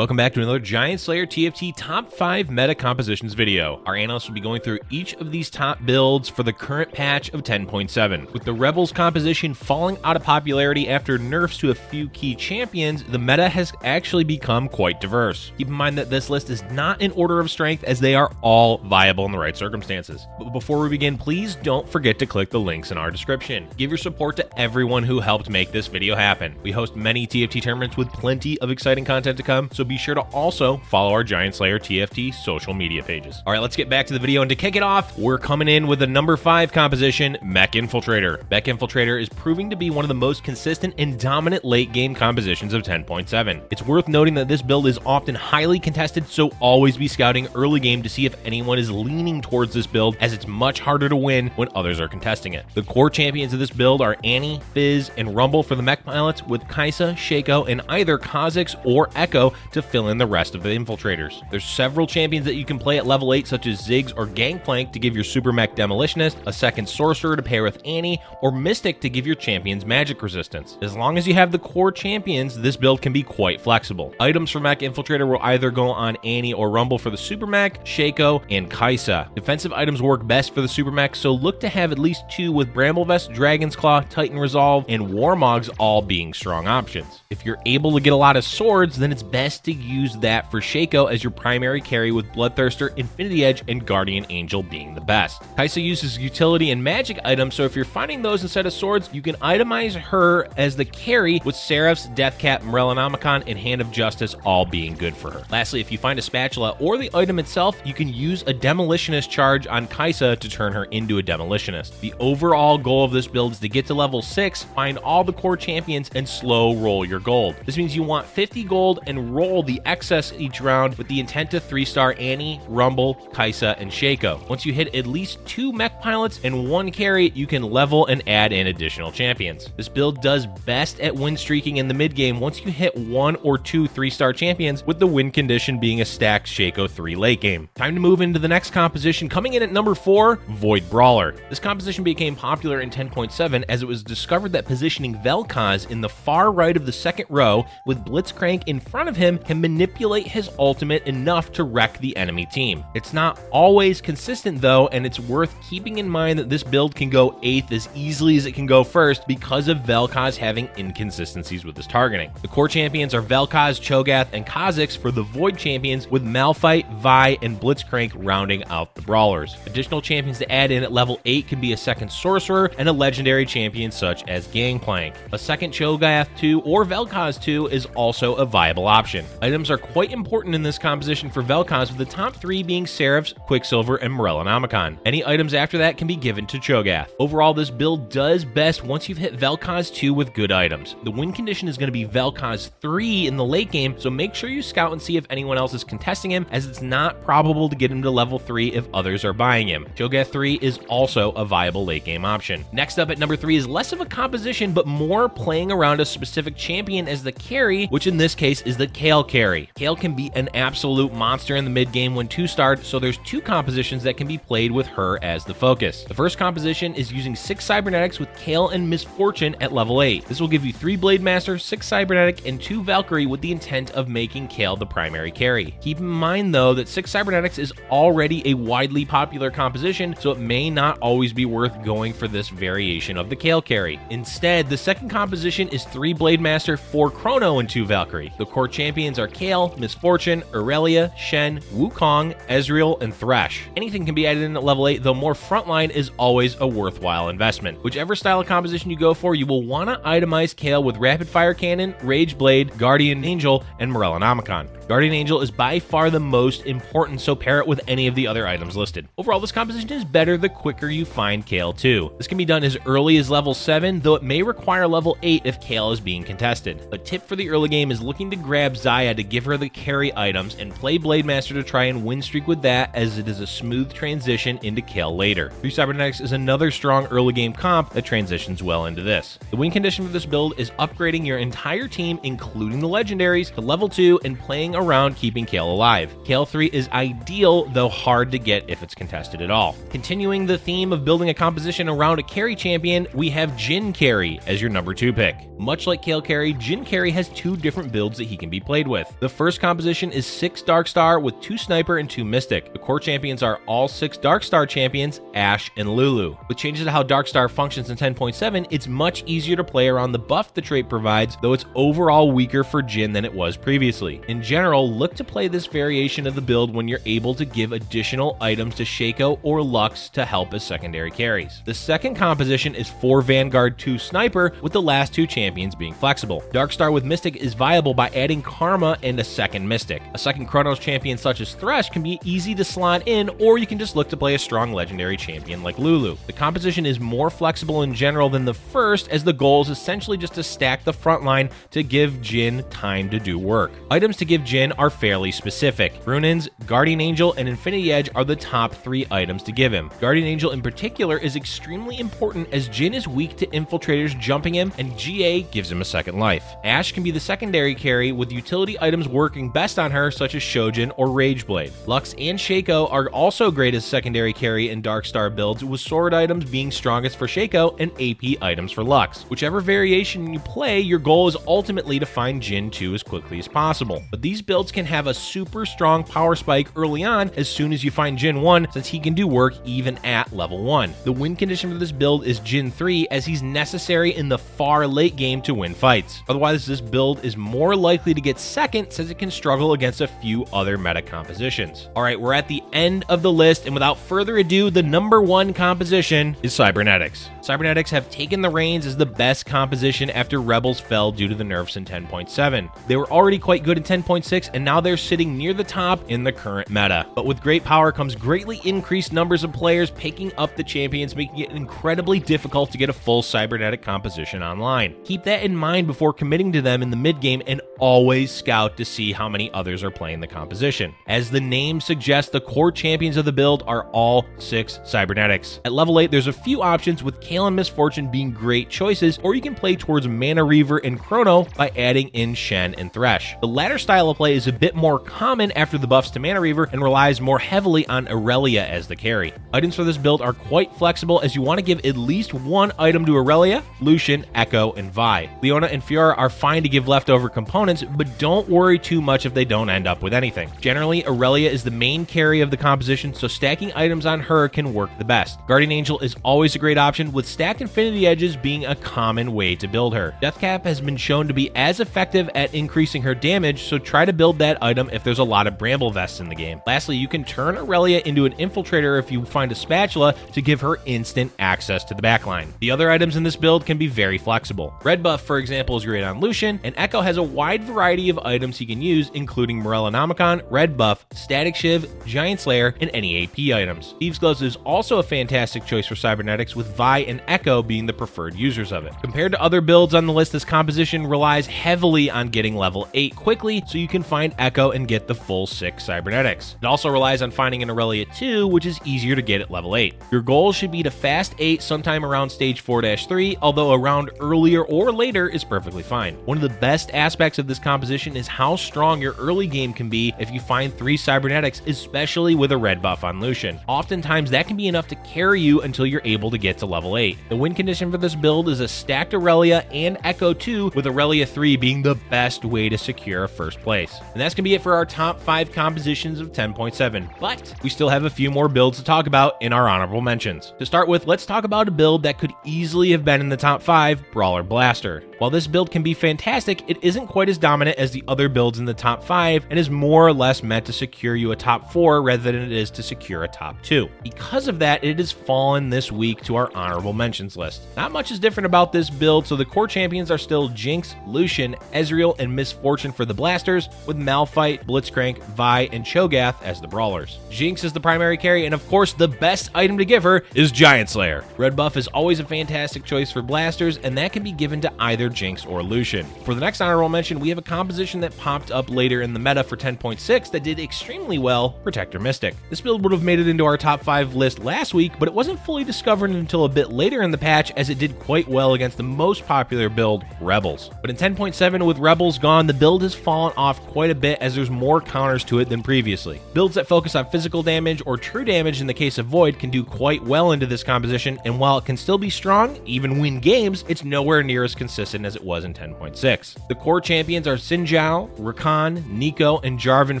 Welcome back to another Giant Slayer TFT Top 5 Meta Compositions video. Our analysts will be going through each of these top builds for the current patch of 10.7. With the Rebels composition falling out of popularity after nerfs to a few key champions, the meta has actually become quite diverse. Keep in mind that this list is not in order of strength as they are all viable in the right circumstances. But before we begin, please don't forget to click the links in our description. Give your support to everyone who helped make this video happen. We host many TFT tournaments with plenty of exciting content to come, so be sure to also follow our Giant Slayer TFT social media pages. All right, let's get back to the video, and to kick it off, we're coming in with the number 5 composition, MECH Infiltrator. MECH Infiltrator is proving to be one of the most consistent and dominant late game compositions of 10.7. It's worth noting that this build is often highly contested, so always be scouting early game to see if anyone is leaning towards this build, as it's much harder to win when others are contesting it. The core champions of this build are Annie, Fizz, and Rumble for the MECH pilots, with Kai'Sa, Shaco, and either Kha'Zix or Echo to fill in the rest of the infiltrators. There's several champions that you can play at level 8, such as Ziggs or Gangplank to give your Super MECH Demolitionist, a second Sorcerer to pair with Annie, or Mystic to give your champions magic resistance. As long as you have the core champions, this build can be quite flexible. Items for MECH Infiltrator will either go on Annie or Rumble for the Super MECH, Shaco, and Kai'Sa. Defensive items work best for the Super MECH, so look to have at least 2, with Bramble Vest, Dragon's Claw, Titan Resolve, and Warmogs all being strong options. If you're able to get a lot of swords, then it's best to use that for Shaco as your primary carry, with Bloodthirster, Infinity Edge, and Guardian Angel being the best. Kai'Sa uses utility and magic items, so if you're finding those instead of swords, you can itemize her as the carry, with Seraph's, Deathcap, Morellonomicon, and Hand of Justice all being good for her. Lastly, if you find a spatula or the item itself, you can use a Demolitionist charge on Kai'Sa to turn her into a Demolitionist. The overall goal of this build is to get to level 6, find all the core champions, and slow roll your gold. This means you want 50 gold and roll the excess each round, with the intent to 3-star Annie, Rumble, Kai'Sa, and Shaco. Once you hit at least 2 MECH pilots and 1 carry, you can level and add in additional champions. This build does best at win streaking in the mid game once you hit 1 or 2 3-star champions, with the win condition being a stacked Shaco 3 late game. Time to move into the next composition. Coming in at number 4, Void Brawler. This composition became popular in 10.7 as it was discovered that positioning Vel'Koz in the far right of the second row with Blitzcrank in front of him can manipulate his ultimate enough to wreck the enemy team. It's not always consistent though, and it's worth keeping in mind that this build can go 8th as easily as it can go 1st because of Vel'Koz having inconsistencies with his targeting. The core champions are Vel'Koz, Cho'Gath, and Kha'Zix for the Void champions, with Malphite, Vi, and Blitzcrank rounding out the Brawlers. Additional champions to add in at level 8 can be a second Sorcerer and a legendary champion such as Gangplank. A second Cho'Gath 2 or Vel'Koz 2 is also a viable option. Items are quite important in this composition for Vel'Koz, with the top 3 being Seraph's, Quicksilver, and Morellonomicon. Any items after that can be given to Cho'Gath. Overall, this build does best once you've hit Vel'Koz 2 with good items. The win condition is going to be Vel'Koz 3 in the late game, so make sure you scout and see if anyone else is contesting him, as it's not probable to get him to level 3 if others are buying him. Cho'Gath 3 is also a viable late game option. Next up at number 3 is less of a composition, but more playing around a specific champion as the carry, which in this case is the KAYLE carry. KAYLE can be an absolute monster in the mid game when 2-starred, so there's 2 compositions that can be played with her as the focus. The first composition is using 6 Cybernetics with KAYLE and Misfortune at level 8. This will give you 3 Blade Master, 6 Cybernetic, and 2 Valkyrie, with the intent of making KAYLE the primary carry. Keep in mind though that 6 Cybernetics is already a widely popular composition, so it may not always be worth going for this variation of the KAYLE carry. Instead, the second composition is 3 Blade Master, 4 Chrono, and 2 Valkyrie. The core champions are KAYLE, Misfortune, Aurelia, Shen, Wukong, Ezreal, and Thresh. Anything can be added in at level 8, though more frontline is always a worthwhile investment. Whichever style of composition you go for, you will want to itemize KAYLE with Rapid Fire Cannon, Rage Blade, Guardian Angel, and Morellonomicon. Guardian Angel is by far the most important, so pair it with any of the other items listed. Overall, this composition is better the quicker you find KAYLE 2. This can be done as early as level 7, though it may require level 8 if KAYLE is being contested. A tip for the early game is looking to grab Xayah to give her the carry items and play Blade Master to try and win streak with that, as it is a smooth transition into KAYLE later. 3 Cybernetics is another strong early game comp that transitions well into this. The win condition for this build is upgrading your entire team, including the legendaries, to level 2 and playing around keeping KAYLE alive. KAYLE 3 is ideal, though hard to get if it's contested at all. Continuing the theme of building a composition around a carry champion, we have JHIN carry as your number 2 pick. Much like KAYLE carry, JHIN carry has 2 different builds that he can be played with. The first composition is 6 Darkstar with 2 Sniper and 2 Mystic. The core champions are all 6 Darkstar champions, Ashe and Lulu. With changes to how Darkstar functions in 10.7, it's much easier to play around the buff the trait provides, though it's overall weaker for JHIN than it was previously. In general, look to play this variation of the build when you're able to give additional items to Shaco or Lux to help as secondary carries. The second composition is 4 Vanguard 2 Sniper, with the last 2 champions being flexible. Darkstar with Mystic is viable by adding Karma and a second Mystic. A second Chronos champion such as Thresh can be easy to slot in, or you can just look to play a strong legendary champion like Lulu. The composition is more flexible in general than the first, as the goal is essentially just to stack the front line to give JHIN time to do work. Items to give JHIN are fairly specific. Runins, Guardian Angel, and Infinity Edge are the top 3 items to give him. Guardian Angel in particular is extremely important, as JHIN is weak to infiltrators jumping him, and GA gives him a second life. Ashe can be the secondary carry, with utility items working best on her, such as Shojin or Rageblade. Lux and Shaco are also great as secondary carry in Darkstar builds, with sword items being strongest for Shaco and AP items for Lux. Whichever variation you play, your goal is ultimately to find JHIN 2 as quickly as possible. But these builds can have a super strong power spike early on as soon as you find JHIN 1, since he can do work even at level 1. The win condition for this build is JHIN 3, as he's necessary in the far late game to win fights. Otherwise, this build is more likely to get second, since it can struggle against a few other meta compositions. Alright, we're at the end of the list, and without further ado, the number 1 composition is Cybernetics. Cybernetics have taken the reins as the best composition after Rebels fell due to the nerfs in 10.7. They were already quite good in 10.6, and now they're sitting near the top in the current meta. But with great power comes greatly increased numbers of players picking up the champions, making it incredibly difficult to get a full cybernetic composition online. Keep that in mind before committing to them in the mid game, and always scout to see how many others are playing the composition. As the name suggests, the core champions of the build are all 6 cybernetics. At level 8, there's a few options, with KAYLE and Misfortune being great choices, or you can play towards Mana Reaver and Chrono by adding in Shen and Thresh. The latter style of play is a bit more common after the buffs to Mana Reaver and relies more heavily on Aurelia as the carry. Items for this build are quite flexible, as you want to give at least 1 item to Aurelia, Lucian, Echo, and Vi. Leona and Fiora are fine to give leftover components, but don't worry too much if they don't end up with anything. Generally, Aurelia is the main carry of the composition, so stacking items on her can work the best. Guardian Angel is always a great option, with stacked Infinity Edges being a common way to build her. Deathcap has been shown to be as effective at increasing her damage, so try to build that item if there's a lot of Bramble Vests in the game. Lastly, you can turn Aurelia into an Infiltrator if you find a spatula to give her instant access to the backline. The other items in this build can be very flexible. Red Buff, for example, is great on Lucian, and Echo has a wide variety of items he can use, including Morellonomicon, Red Buff, Static Shiv, Giant Slayer, and any AP items. Thieves' Gloves is also a fantastic choice for Cybernetics, with Vi and Echo being the preferred users of it. Compared to other builds on the list, this composition relies heavily on getting level 8 quickly, so you can find Echo and get the full 6 Cybernetics. It also relies on finding an Aurelia 2, which is easier to get at level 8. Your goal should be to fast 8 sometime around stage 4-3, although a round earlier or later is perfectly fine. One of the best aspects of this composition is how strong your early game can be if you find 3 Cybernetics, especially with a red buff on Lucian. Oftentimes that can be enough to carry you until you're able to get to level 8. The win condition for this build is a stacked Aurelia and Echo 2, with Aurelia 3 being the best way to secure first place. And that's going to be it for our top 5 compositions of 10.7, but we still have a few more builds to talk about in our honorable mentions. To start with, let's talk about a build that could easily have been in the top 5, Brawler Blaster. While this build can be fantastic, it isn't quite as dominant as the other builds in the top 5 and is more or less meant to secure you a top 4 rather than it is to secure a top 2. Because of that, it has fallen this week to our honorable mentions list. Not much is different about this build, so the core champions are still Jinx, Lucian, Ezreal, and Misfortune for the Blasters, with Malphite, Blitzcrank, Vi, and Cho'Gath as the Brawlers. Jinx is the primary carry, and of course the best item to give her is Giant Slayer. Red buff is always a fantastic choice for Blasters, and that can be given to either Jinx or Lucian. For the next honorable mention, we have a composition that popped up later in the meta for 10.6 that did extremely well, Protector Mystic. This build would have made it into our top 5 list last week, but it wasn't fully discovered until a bit later in the patch, as it did quite well against the most popular build, Rebels. But in 10.7, with Rebels gone, the build has fallen off quite a bit as there's more counters to it than previously. Builds that focus on physical damage or true damage in the case of Void can do quite well into this composition, and while it can still be strong, even win games, it's nowhere near as consistent as it was in 10.6. The core champions are Xin Zhao, Rakan, Nico, and Jarvan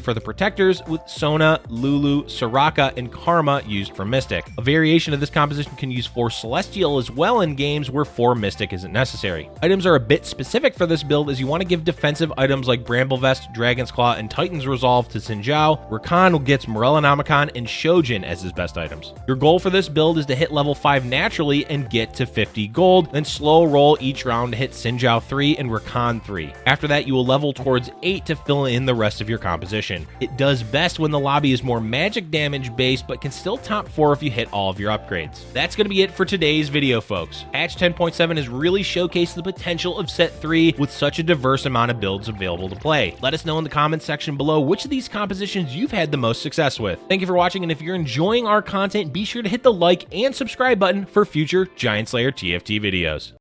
for the protectors, with Sona, Lulu, Soraka, and Karma used for Mystic. A variation of this composition can use 4 Celestial as well in games where 4 Mystic isn't necessary. Items are a bit specific for this build, as you want to give defensive items like Bramble Vest, Dragon's Claw, and Titan's Resolve to Xin Zhao. Rakan gets Morellonomicon and Shojin as his best items. Your goal for this build is to hit level 5 naturally and get to 50 gold, then slow roll each round to hit Xin Zhao 3 and Rakan 3. After that, you will level towards 8 to fill in the rest of your composition. It does best when the lobby is more magic damage based, but can still top 4 if you hit all of your upgrades. That's going to be it for today's video, folks. Patch 10.7 has really showcased the potential of Set 3 with such a diverse amount of builds available to play. Let us know in the comments section below which of these compositions you've had the most success with. Thank you for watching, and if you're enjoying our content, be sure to hit the like and subscribe button for future Giant Slayer TFT videos.